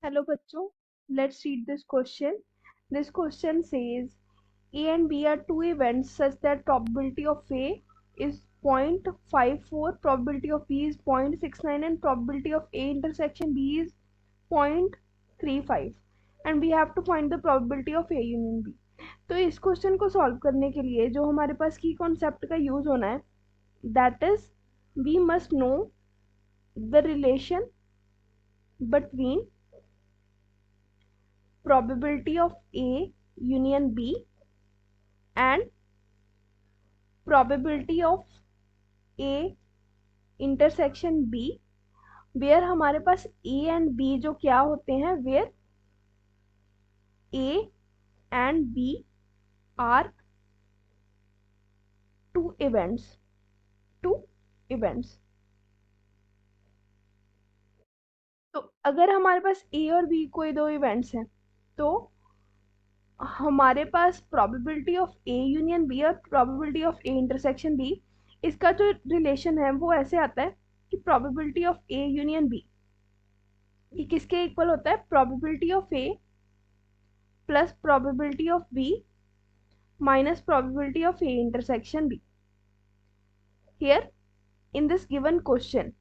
Hello bachcho, let's read this question. This question says A and B are two events such that probability of A is 0.54, probability of B is 0.69 and probability of A intersection B is 0.35 and we have to find the probability of A union B. तो इस question को solve करने के लिए जो हमारे पास की concept का यूज होना है that is we must know the relation between probability of A union B and probability of A intersection B where हमारे पास A and B जो क्या होते हैं where A and B are two events. तो अगर हमारे पास A और B कोई दो इवेंट्स हैं तो हमारे पास probability of A union B और probability of A intersection B, इसका जो रिलेशन है वो ऐसे आता है कि probability of A union B ये किसके इक्वल होता है, probability of A plus probability of B minus probability of A intersection B. Here in this given question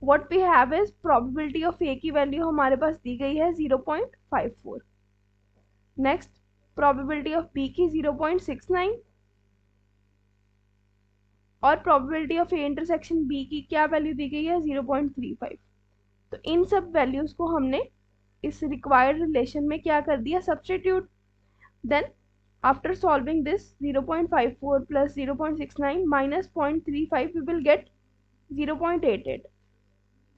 what we have is probability of A की वैल्यू हमारे पास दी गई है 0.54. नेक्स्ट प्रोबेबिलिटी ऑफ B की 0.69 और probability of A intersection B की क्या value दी गई है 0.35. तो इन सब वैल्यूज को हमने इस रिक्वायर्ड रिलेशन में क्या कर दिया, substitute. Then after solving this 0.54 plus 0.69 minus 0.35 we will get 0.88.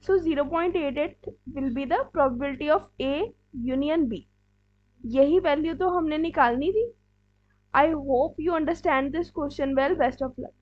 So 0.88 will be the probability of A union B. यही वैल्यू तो हमने निकालनी थी. I hope you understand this question well. Best of luck.